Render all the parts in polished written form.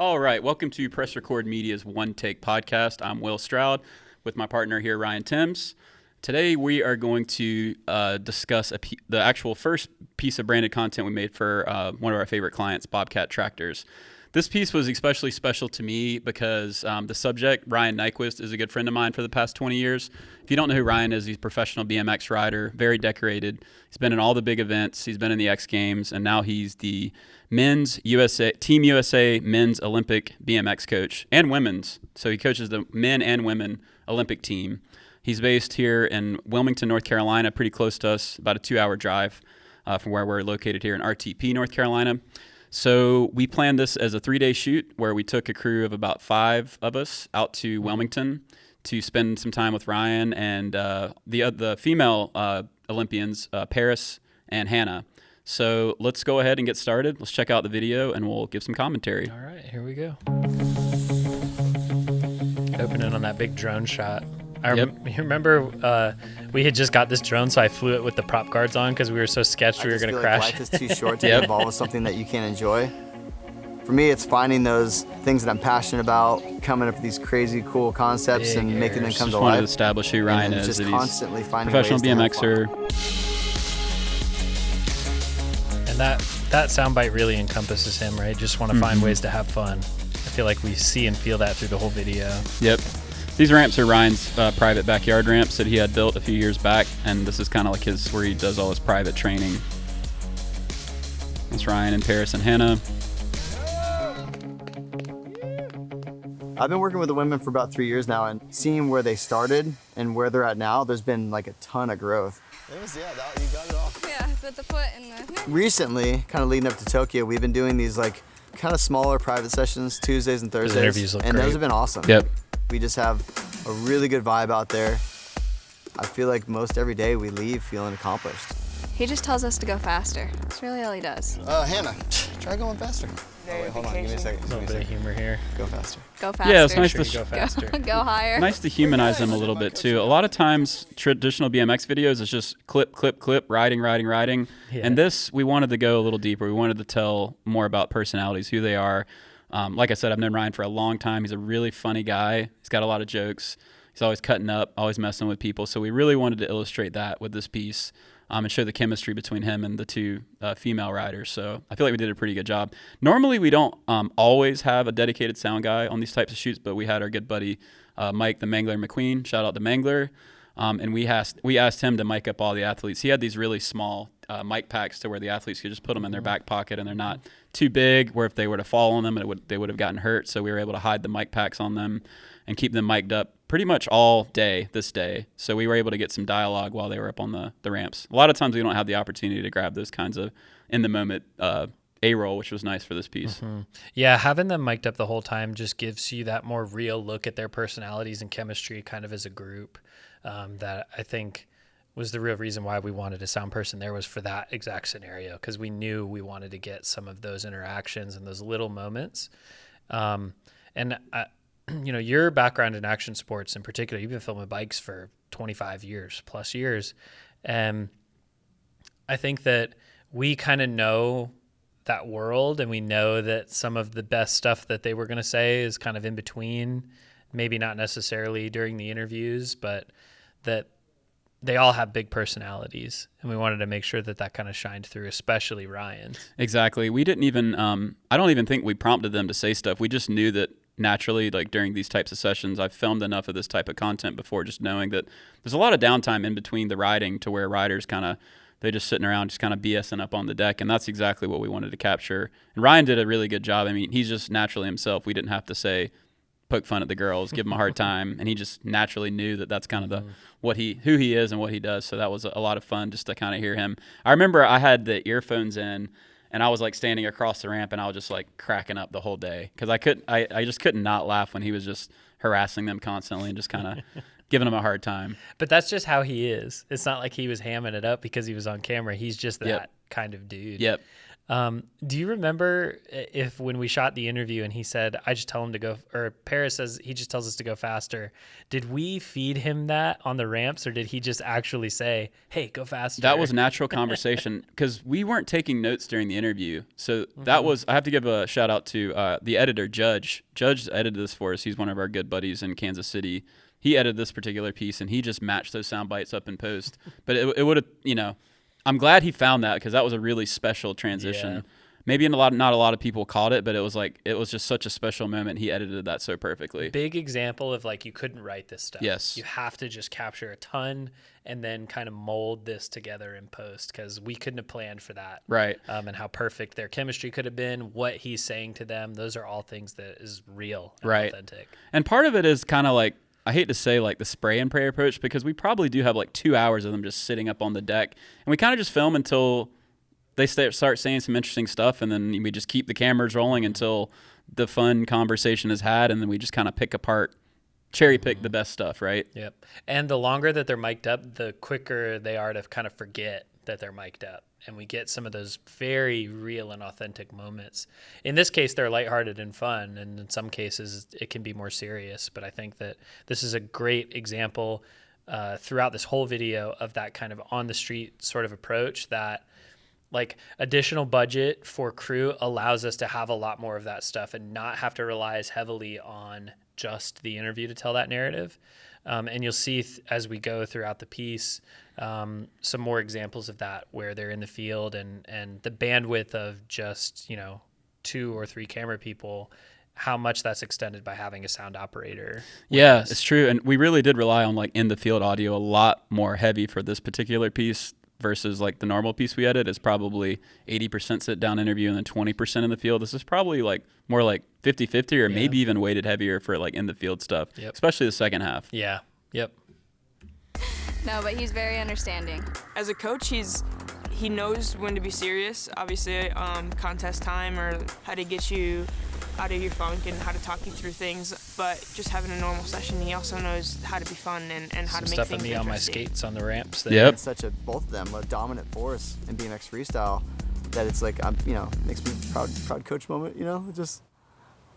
All right, welcome to Press Record Media's One Take podcast. I'm Will Stroud with my partner here, Ryan Timms. Today we are going to discuss the actual first piece of branded content we made for one of our favorite clients, Bobcat Tractors. This piece was especially special to me because the subject, Ryan Nyquist, is a good friend of mine for the past 20 years. If you don't know who Ryan is, he's a professional BMX rider, very decorated. He's been in all the big events. He's been in the X Games, and now he's the Team USA men's Olympic BMX coach and women's. So he coaches the men and women Olympic team. He's based here in Wilmington, North Carolina, pretty close to us, about a 2-hour drive from where we're located here in RTP, North Carolina. So we planned this as a 3-day shoot where we took a crew of about 5 of us out to Wilmington to spend some time with Ryan and the female Olympians, Paris and Hannah. So let's go ahead and get started. Let's check out the video and we'll give some commentary. All right, here we go. Opening on that big drone shot. You remember we had just got this drone, so I flew it with the prop guards on because we were so sketched we were going to crash. Life is too short to get involved with something that you can't enjoy. For me, it's finding those things that I'm passionate about, coming up with these crazy, cool concepts and making them come to life. Just wanted to establish who Ryan is. Just constantly finding professional ways BMXer. And that soundbite really encompasses him, right? Just want to find ways to have fun. I feel like we see and feel that through the whole video. Yep. These ramps are Ryan's private backyard ramps that he had built a few years back, and this is kind of like where he does all his private training. That's Ryan and Paris and Hannah. I've been working with the women for about 3 years now, and seeing where they started and where they're at now, there's been like a ton of growth. You got it all. Yeah, with the foot and the... Recently, kind of leading up to Tokyo, we've been doing these like kind of smaller private sessions, Tuesdays and Thursdays. Those interviews look and great. Those have been awesome. Yep. We just have a really good vibe out there. I feel like most every day we leave feeling accomplished. He just tells us to go faster. That's really all he does. Hannah, try going faster. Oh, wait, hold on, give me a second. A little bit of humor here. Go faster. Go faster. Yeah, it's nice Sure to you go faster. Go higher. nice to humanize them a little bit too. A lot of times, traditional BMX videos is just clip, riding. Yeah. And this, we wanted to go a little deeper. We wanted to tell more about personalities, who they are. Like I said, I've known Ryan for a long time. He's a really funny guy. He's got a lot of jokes. He's always cutting up, always messing with people. So we really wanted to illustrate that with this piece and show the chemistry between him and the 2 female riders. So I feel like we did a pretty good job. Normally, we don't always have a dedicated sound guy on these types of shoots, but we had our good buddy Mike, the Mangler McQueen. Shout out to Mangler. And we asked him to mic up all the athletes. He had these really small mic packs to where the athletes could just put them in their back pocket, and they're not too big where if they were to fall on them, they would have gotten hurt. So we were able to hide the mic packs on them and keep them mic'd up pretty much all day this day. So we were able to get some dialogue while they were up on the ramps. A lot of times we don't have the opportunity to grab those kinds of in-the-moment A-roll, which was nice for this piece. Mm-hmm. Yeah, having them mic'd up the whole time just gives you that more real look at their personalities and chemistry kind of as a group. That I think was the real reason why we wanted a sound person there, was for that exact scenario, because we knew we wanted to get some of those interactions and those little moments. Your background in action sports in particular, you've been filming bikes for 25 years plus years. And I think that we kind of know that world, and we know that some of the best stuff that they were going to say is kind of in between, maybe not necessarily during the interviews, but that they all have big personalities, and we wanted to make sure that kind of shined through, especially Ryan's. Exactly. We didn't even, I don't even think we prompted them to say stuff. We just knew that naturally, like during these types of sessions, I've filmed enough of this type of content before, just knowing that there's a lot of downtime in between the riding to where riders they're just sitting around just kind of BSing up on the deck, and that's exactly what we wanted to capture. And Ryan did a really good job. I mean, he's just naturally himself. We didn't have to say, poke fun at the girls, give him a hard time, and he just naturally knew that that's kind of who he is and what he does. So that was a lot of fun just to kind of hear him. I remember I had the earphones in, and I was like standing across the ramp, and I was just like cracking up the whole day because I just couldn't not laugh when he was just harassing them constantly and just kind of giving them a hard time. But that's just how he is. It's not like he was hamming it up because he was on camera. He's just that kind of dude. Yep. Do you remember if when we shot the interview and he said, I just tell him to go, or Paris says he just tells us to go faster. Did we feed him that on the ramps, or did he just actually say, hey, go faster? That was natural conversation because we weren't taking notes during the interview. So that was, I have to give a shout out to the editor, Judge. Judge edited this for us. He's one of our good buddies in Kansas City. He edited this particular piece and he just matched those sound bites up in post. But it would have, I'm glad he found that because that was a really special transition. Yeah. Maybe not a lot of people caught it, but it was just such a special moment. He edited that so perfectly. Big example of like you couldn't write this stuff. Yes. You have to just capture a ton and then kind of mold this together in post because we couldn't have planned for that. Right. And how perfect their chemistry could have been, what he's saying to them. Those are all things that is real and right. authentic. And part of it is kind of like, I hate to say like the spray and pray approach because we probably do have like 2 hours of them just sitting up on the deck. And we kind of just film until they start saying some interesting stuff. And then we just keep the cameras rolling until the fun conversation is had. And then we just kind of cherry pick the best stuff, right? Yep. And the longer that they're mic'd up, the quicker they are to kind of forget that they're mic'd up. And we get some of those very real and authentic moments. In this case, they're lighthearted and fun. And in some cases, it can be more serious. But I think that this is a great example throughout this whole video of that kind of on-the-street sort of approach that like additional budget for crew allows us to have a lot more of that stuff and not have to rely as heavily on just the interview to tell that narrative. And you'll see as we go throughout the piece, some more examples of that where they're in the field and the bandwidth of just, 2 or 3 camera people, how much that's extended by having a sound operator. Yeah, it's true. And we really did rely on like in the field audio a lot more heavy for this particular piece versus like the normal piece we edit is probably 80% sit down interview and then 20% in the field. This is probably like more like 50-50 or maybe even weighted heavier for like in the field stuff, especially the second half. Yeah. Yep. No, but he's very understanding. As a coach, he knows when to be serious. Obviously, contest time or how to get you out of your funk and how to talk you through things. But just having a normal session, he also knows how to be fun and how to make stuff things with me on my interesting. skates on the ramps. Yep. It's such both of them, a dominant force in BMX freestyle that it's like, makes me proud coach moment, just.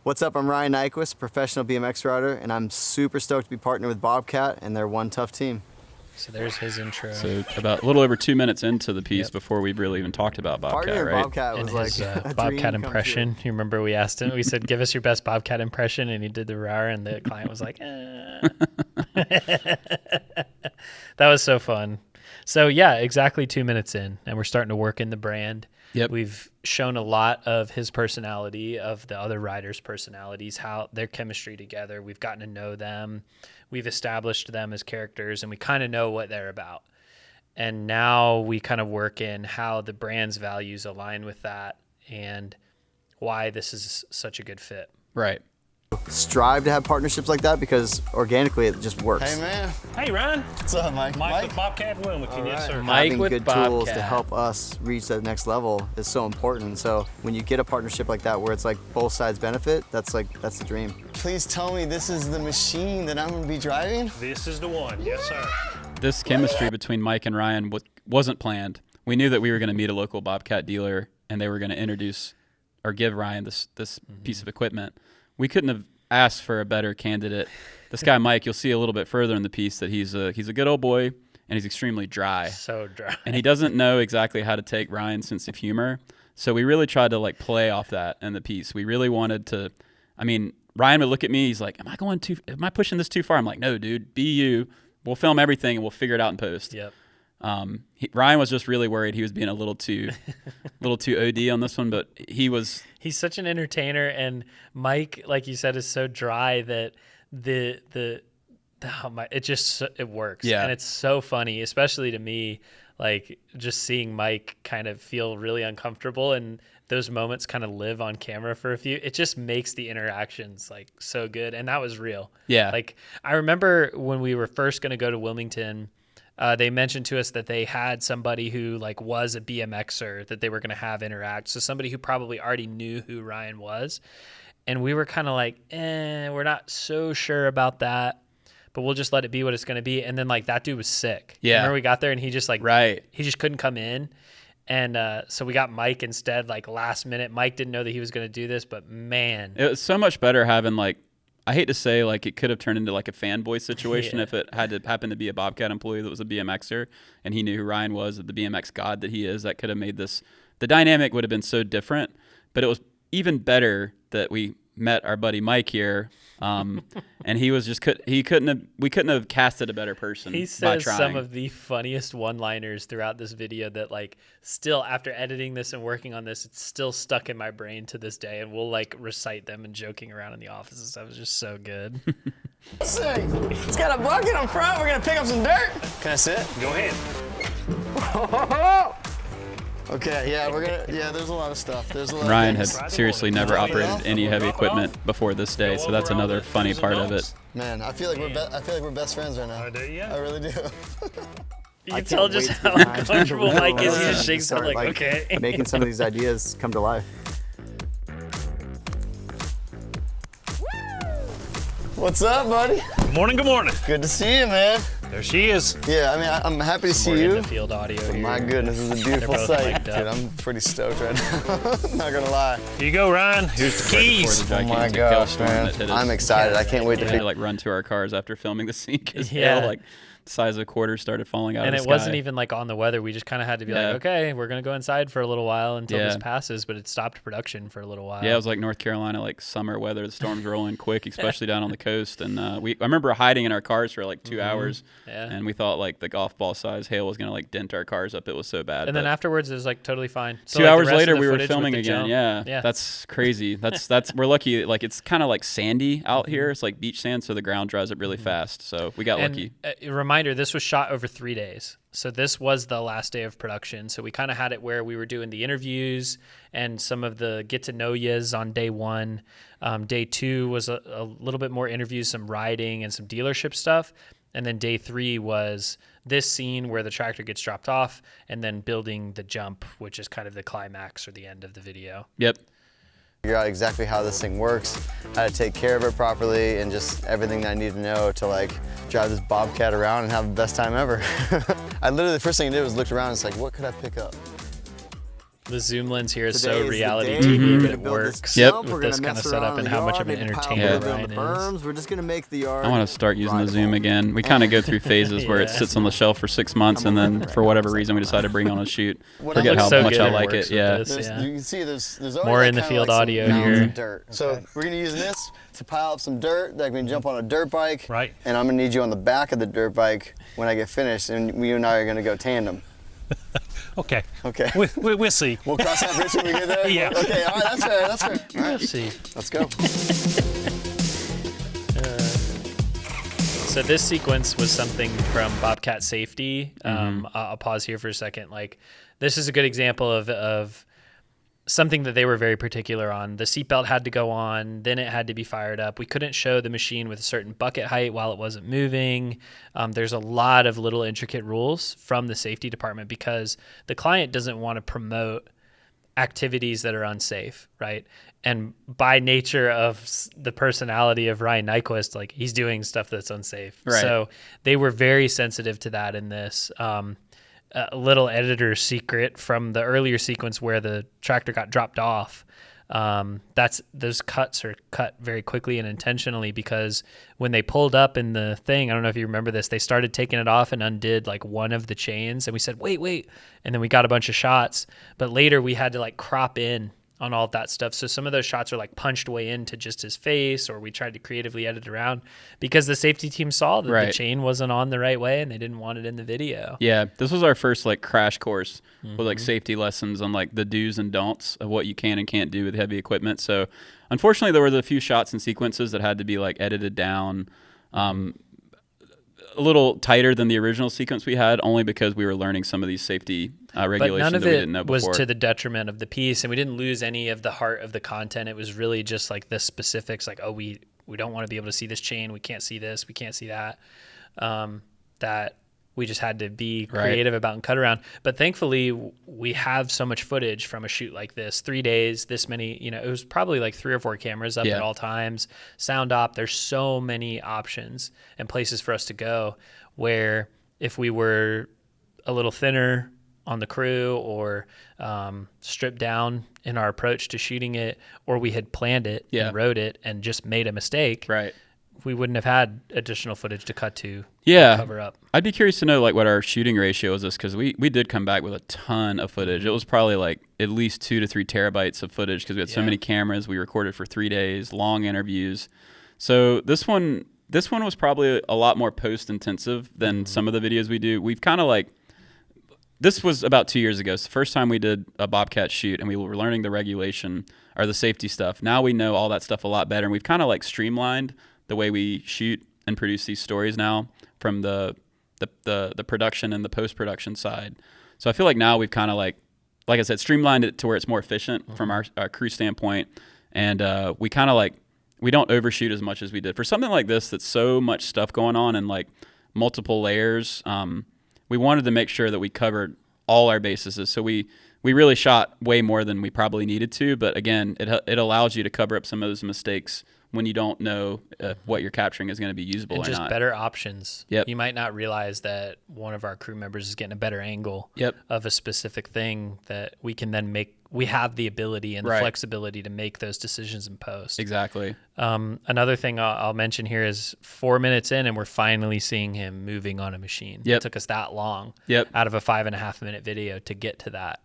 What's up, I'm Ryan Nyquist, professional BMX rider, and I'm super stoked to be partnered with Bobcat and their one tough team. So there's his intro. So about a little over 2 minutes into the piece before we've really even talked about Bobcat, Partner right? Bobcat was and like his a Bobcat dream come impression. true. You remember we asked him, we said, give us your best Bobcat impression. And he did the roar and the client was like, That was so fun. So yeah, exactly 2 minutes in and we're starting to work in the brand. Yep. We've shown a lot of his personality, of the other riders' personalities, how their chemistry together. We've gotten to know them. We've established them as characters, and we kind of know what they're about. And now we kind of work in how the brand's values align with that and why this is such a good fit. Right. Strive to have partnerships like that because organically it just works. Hey, man. Hey, Ryan. What's up, Mike? Mike with Bobcat Wilmington. Yes, sir. Mike Having with good tools to Bobcat. help us reach that next level is so important. So when you get a partnership like that where it's like both sides benefit, that's the dream. Please tell me this is the machine that I'm going to be driving? This is the one. Yes, sir. This chemistry between Mike and Ryan wasn't planned. We knew that we were going to meet a local Bobcat dealer and they were going to introduce or give Ryan this piece of equipment. We couldn't have asked for a better candidate. This guy Mike, you'll see a little bit further in the piece that he's a good old boy and he's extremely dry. So dry. And he doesn't know exactly how to take Ryan's sense of humor. So we really tried to like play off that in the piece. We really wanted to, Ryan would look at me, he's like, am I pushing this too far? I'm like, no, dude, be you. We'll film everything and we'll figure it out in post. Yep. Ryan was just really worried he was being a little too OD on this one, but he's such an entertainer, and Mike, like you said, is so dry that it works. Yeah. And it's so funny, especially to me, like just seeing Mike kind of feel really uncomfortable and those moments kind of live on camera for a few. It just makes the interactions like so good. And that was real. Yeah. Like I remember when we were first going to go to Wilmington, they mentioned to us that they had somebody who like was a BMXer that they were going to have interact. So somebody who probably already knew who Ryan was. And we were kind of like, we're not so sure about that, but we'll just let it be what it's going to be. And then like that dude was sick. Yeah. Remember we got there and he just like, right. he just couldn't come in. And so we got Mike instead, like last minute. Mike didn't know that he was going to do this, but man, It was so much better having like, I hate to say like it could have turned into like a fanboy situation if it had to happen to be a Bobcat employee that was a BMXer and he knew who Ryan was, the BMX god that he is. That could have made this, the dynamic would have been so different. But it was even better that we met our buddy Mike here, and he was just we couldn't have casted a better person. he by says trying. some of the funniest one-liners throughout this video that like still after editing this and working on this, it's still stuck in my brain to this day, and we'll like recite them and joking around in the office and stuff. It was just so good. Sick. It's got a bucket on front. We're gonna pick up some dirt. Can I sit? Go ahead. Okay, yeah, there's a lot of stuff. There's a lot Ryan of had things. seriously never operated any heavy equipment before this day, so that's another funny part of it. Man, I feel like we're best friends right now. There you I go. really do. You I can tell can't just wait how to dive uncomfortable into Mike is. He this just and shakes his head start, like, okay. making some of these ideas come to life. What's up, buddy? Good morning, good morning. Good to see you, man. There she is. Yeah, I mean, I'm happy to Some see more you. in the field audio here. My goodness, this is a beautiful both sight. mic'd Dude, up. I'm pretty stoked right now. Not gonna lie. Here you go, Ryan. Here's the Before keys. the Oh my gigantic gosh, hailstorm man. that hit us. I'm excited. I can't wait to We had to pick. like run to our cars after filming the scene because Yeah. hail, like the size of quarters started falling out And of it the wasn't sky. even like on the weather. We just kind of had to be Yeah. like, okay, we're going to go inside for a little while until this Yeah. passes, but it stopped production for a little while. Yeah, it was like North Carolina, like summer weather. The storms rolling quick, especially down on the coast. And I remember hiding in our cars for like 2 hours, Yeah. and we thought like the golf ball size hail was gonna like dent our cars up. It was so bad. And then but afterwards, it was like totally fine. So, 2 like, the hours rest of later, the we were footage with filming the again. jump- Yeah, Yeah. that's crazy. That's we're lucky. Like it's kind of like sandy out here. It's like beach sand, so the ground dries up really fast. So we got And lucky. a reminder, this was shot over 3 days. So this was the last day of production. So we kind of had it where we were doing the interviews and some of the get to know yous on day one. Day two was a little bit more interviews, some riding and some dealership stuff. And then day three was this scene where the tractor gets dropped off and then building the jump, which is kind of the climax or the end of the video. Yep. Figure out exactly how this thing works, how to take care of it properly, and just everything that I need to know to like drive this Bobcat around and have the best time ever. I literally, the first thing I did was looked around and it's like, what could I pick up? The zoom lens here is Today so the reality day. TV, We're but gonna it build this works Yep. jump. with We're this gonna kind mess of setup around and in how the much yard, of an maybe pile entertainer a little Ryan bit on the is. berms. We're just gonna make the yard. I want to start using the Zoom rideable. again. We kind of go through phases where it Yeah. sits on the shelf for 6 months, and then for whatever reason we decide to bring on a shoot. What I Forget look how so much good I and like works it. with Yeah. this. There's, Yeah. You can see there's already More like in the kinda field like some audio mounds here. of dirt. So we're gonna use this to pile up some dirt that we can jump on a dirt bike. Right. And I'm gonna need you on the back of the dirt bike when I get finished, and you and I are gonna go tandem. Okay. Okay. We'll see. We'll cross that bridge when we get there. Yeah. Okay. All right. That's fair. That's fair. All We'll right. see. Let's go. So this sequence was something from Bobcat Safety. I'll pause here for a second. Like, this is a good example of something that they were very particular on. The seatbelt had to go on, then it had to be fired up. We couldn't show the machine with a certain bucket height while it wasn't moving. There's a lot of little intricate rules from the safety department because the client doesn't want to promote activities that are unsafe, right? And by nature of the personality of Ryan Nyquist, like he's doing stuff that's unsafe. Right. So they were very sensitive to that in this. A little editor's secret from the earlier sequence where the tractor got dropped off. Those cuts are cut very quickly and intentionally because when they pulled up in the thing, I don't know if you remember this, they started taking it off and undid like one of the chains, and we said, wait, and then we got a bunch of shots, but later we had to like crop in on all of that stuff. So some of those shots are like punched way into just his face, or we tried to creatively edit around because the safety team saw that the chain wasn't on the right way and they didn't want it in the video. Yeah, this was our first like crash course with like safety lessons on like the do's and don'ts of what you can and can't do with heavy equipment. So unfortunately there were a few shots and sequences that had to be like edited down a little tighter than the original sequence we had, only because we were learning some of these safety regulations but none of that we it didn't know was before. to the detriment of the piece, and we didn't lose any of the heart of the content. It was really just like the specifics, like, oh, we don't want to be able to see this chain, we can't see this, we can't see that, that we just had to be creative about and cut around. But thankfully we have so much footage from a shoot like this, 3 days, this many, it was probably like 3 or 4 cameras up at all times, sound op. There's so many options and places for us to go where if we were a little thinner on the crew or stripped down in our approach to shooting it, or we had planned it and wrote it and just made a mistake, Right. we wouldn't have had additional footage to cut to cover up. I'd be curious to know like what our shooting ratio is, because we did come back with a ton of footage. It was probably like at least 2 to 3 terabytes of footage because we had so many cameras. We recorded for 3 days, long interviews. So this one was probably a lot more post intensive than some of the videos we do. We've kind of like, this was about 2 years ago. It's the first time we did a Bobcat shoot, and we were learning the regulation or the safety stuff. Now we know all that stuff a lot better, and we've kind of like streamlined the way we shoot and produce these stories now from the production and the post-production side. So I feel like now we've kind of like I said, streamlined it to where it's more efficient from our crew standpoint. And we kind of like, we don't overshoot as much as we did. For something like this that's so much stuff going on and like multiple layers, we wanted to make sure that we covered all our bases. So we really shot way more than we probably needed to. But again, it allows you to cover up some of those mistakes when you don't know what you're capturing is going to be usable and or not. just better options. Yep. You might not realize that one of our crew members is getting a better angle of a specific thing that we can then make. We have the ability and the flexibility to make those decisions in post. Exactly. Another thing I'll mention here is 4 minutes in and we're finally seeing him moving on a machine. Yep. It took us that long out of a 5.5 minute video to get to that.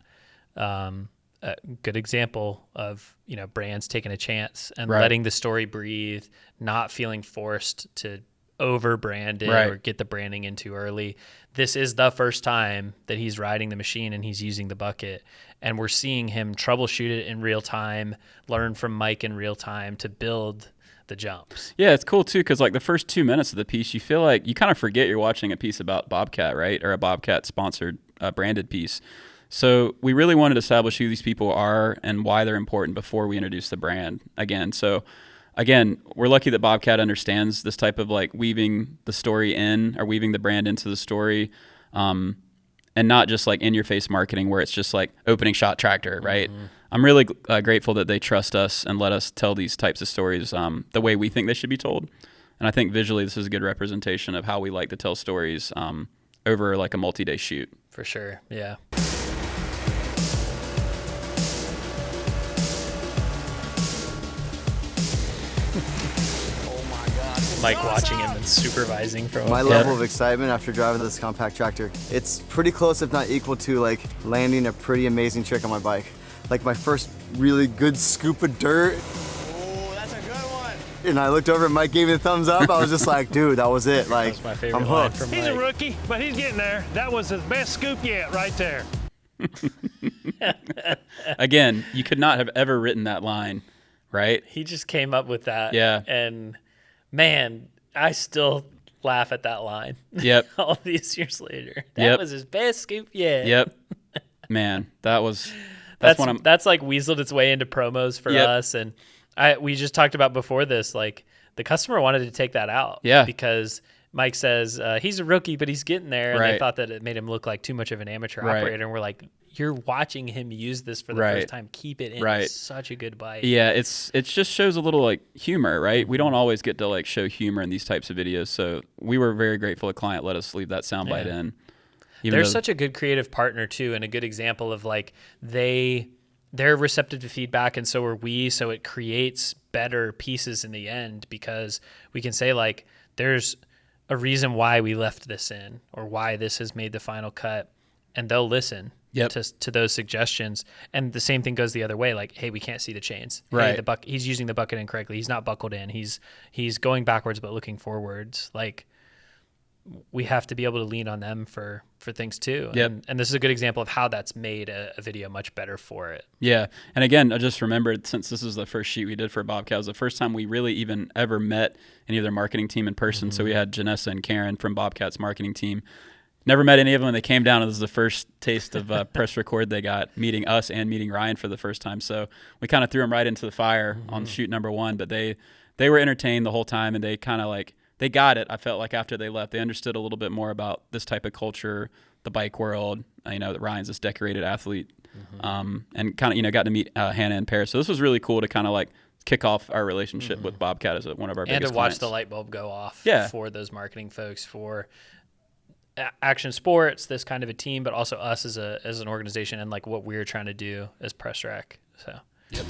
A good example of, brands taking a chance and letting the story breathe, not feeling forced to over brand it or get the branding in too early. This is the first time that he's riding the machine and he's using the bucket, and we're seeing him troubleshoot it in real time, learn from Mike in real time to build the jumps. Yeah, it's cool too, because like the first 2 minutes of the piece, you feel like you kind of forget you're watching a piece about Bobcat, right? Or a Bobcat sponsored branded piece. So we really wanted to establish who these people are and why they're important before we introduce the brand again. So again, we're lucky that Bobcat understands this type of like weaving the story in or weaving the brand into the story, and not just like in your face marketing where it's just like opening shot tractor, right? Mm-hmm. I'm really grateful that they trust us and let us tell these types of stories the way we think they should be told. And I think visually this is a good representation of how we like to tell stories over like a multi-day shoot. For sure, yeah. Mike watching him and supervising from my level of excitement after driving this compact tractor, it's pretty close if not equal to like landing a pretty amazing trick on my bike. Like my first really good scoop of dirt. Oh, that's a good one. And I looked over and Mike gave me the thumbs up. I was just like, dude, that was it. Like, that's my favorite I'm line hooked. from He's Mike. a rookie, but he's getting there. That was his best scoop yet right there. Again, you could not have ever written that line, right? He just came up with that. Yeah. And man, I still laugh at that line. Yep. All these years later. That was his best scoop yet. Yep. Man, that's like weaseled its way into promos for us. And we just talked about before this, like the customer wanted to take that out. Yeah. Because Mike says he's a rookie, but he's getting there. And they thought that it made him look like too much of an amateur operator. And we're like, you're watching him use this for the first time. Keep it in. It's such a good bite. Yeah, it just shows a little like humor, right? We don't always get to like show humor in these types of videos. So we were very grateful the client let us leave that soundbite in. They're such a good creative partner too, and a good example of like they're receptive to feedback, and so are we. So it creates better pieces in the end because we can say like, there's a reason why we left this in or why this has made the final cut, and they'll listen to those suggestions. And the same thing goes the other way. Like, hey, we can't see the chains. Right. Hey, he's using the bucket incorrectly. He's not buckled in. He's going backwards but looking forwards. Like, we have to be able to lean on them for things too. Yep. And this is a good example of how that's made a video much better for it. Yeah. And again, I just remembered, since this is the first shoot we did for Bobcat, it was the first time we really even ever met any of their marketing team in person. Mm-hmm. So we had Janessa and Karen from Bobcat's marketing team. Never met any of them when they came down. It was the first taste of press record they got, meeting us and meeting Ryan for the first time. So we kind of threw them right into the fire on shoot number one. But they were entertained the whole time, and they kind of like, they got it. I felt like after they left, they understood a little bit more about this type of culture, the bike world. That Ryan's this decorated athlete, and kind of got to meet Hannah and Paris. So this was really cool to kind of like kick off our relationship with Bobcat as one of our biggest and to watch clients. the light bulb go off for those marketing folks for action sports, this kind of a team, but also us as an organization and like what we're trying to do as Press Rec. So. Yep.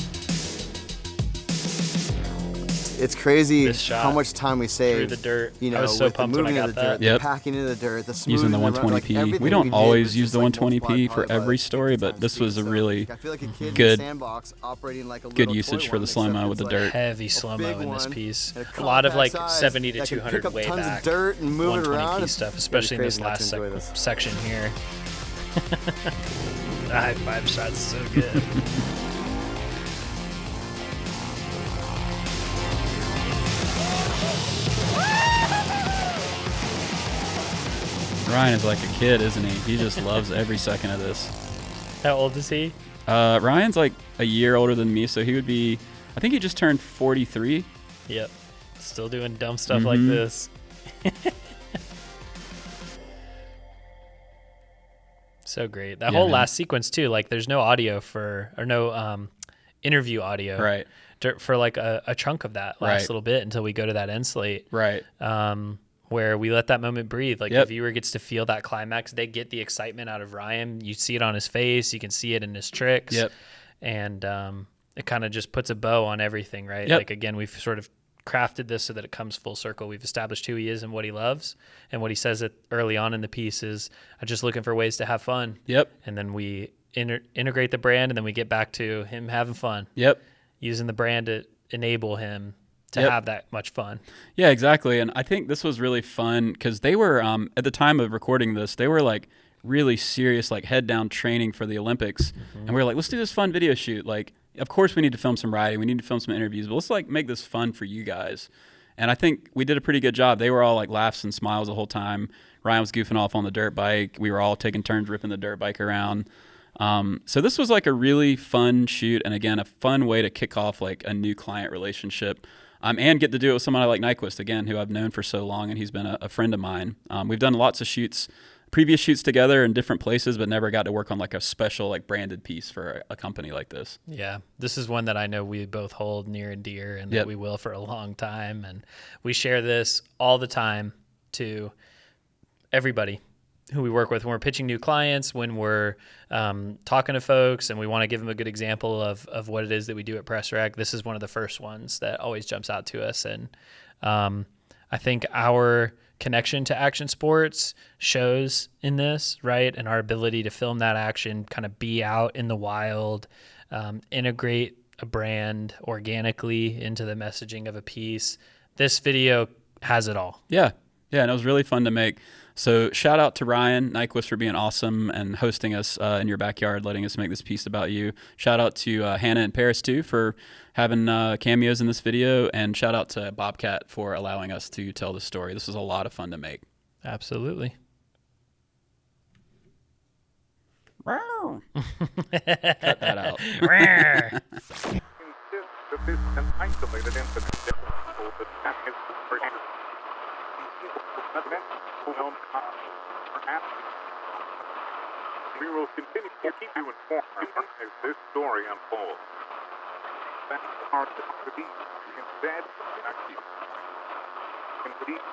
It's crazy This shot how much time we save. through the dirt. You know, I was so with the pumped when I moving got of the that. dirt, the Yep. packing into the dirt, the Using the smoothing around, like 120p. everything We don't did always was use just, the like, 120p multiplied for probably by, every like, story, 50 but times this speed. was a So, really like, I feel like a kid good- in the sandbox operating like a good little usage toy for one, the slow-mo except with it's the like dirt. Heavy a slow-mo big in this one piece. and A lot of like compact size 70 to that can 200 pick up way tons back. of dirt and move it 120p around. stuff, It's especially in pretty this crazy not last to enjoy this. section here. The high five shot's so good. Ryan is like a kid, isn't he? He just loves every second of this. How old is he? Ryan's like a year older than me, so he would be, I think he just turned 43. Yep. Still doing dumb stuff like Mhm. this. So great. That Yeah, whole man. last sequence too, like there's no audio no interview audio Right, for like a chunk of that last Right. little bit until we go to that end slate. right. Where we let that moment breathe. Like Yep. the viewer gets to feel that climax. They get the excitement out of Ryan. You see it on his face. You can see it in his tricks. Yep. And it kind of just puts a bow on everything, right? Yep. Like, again, we've sort of crafted this so that it comes full circle. We've established who he is and what he loves. And what he says early on in the piece is, I'm just looking for ways to have fun. Yep, And then we integrate the brand, and then we get back to him having fun, yep. using the brand to enable him to Yep. have that much fun. Yeah, exactly. And I think this was really fun because they were, at the time of recording this, they were like really serious, like head down training for the Olympics. And we were like, let's do this fun video shoot. Like, of course we need to film some riding, we need to film some interviews, but let's like make this fun for you guys. And I think we did a pretty good job. They were all like laughs and smiles the whole time. Ryan was goofing off on the dirt bike. We were all taking turns ripping the dirt bike around. So this was like a really fun shoot. And again, a fun way to kick off like a new client relationship. And get to do it with somebody like Nyquist, again, who I've known for so long, and he's been a friend of mine. We've done lots of previous shoots together in different places, but never got to work on like a special like branded piece for a company like this. Yeah, this is one that I know we both hold near and dear, and Yep. that we will for a long time. And we share this all the time to everybody who we work with when we're pitching new clients, when we're talking to folks, and we want to give them a good example of what it is that we do at Press Rec. This is one of the first ones that always jumps out to us. And I think our connection to action sports shows in this, right? And our ability to film that action, kind of be out in the wild, integrate a brand organically into the messaging of a piece. This video has it all. Yeah, and it was really fun to make. So shout out to Ryan Nyquist for being awesome and hosting us in your backyard, letting us make this piece about you. Shout out to Hannah and Paris too for having cameos in this video, and shout out to Bobcat for allowing us to tell the story. This was a lot of fun to make. Absolutely. Cut that out. That this is an isolated incident. We will continue to keep you informed as this story unfolds. That's hard to be instead,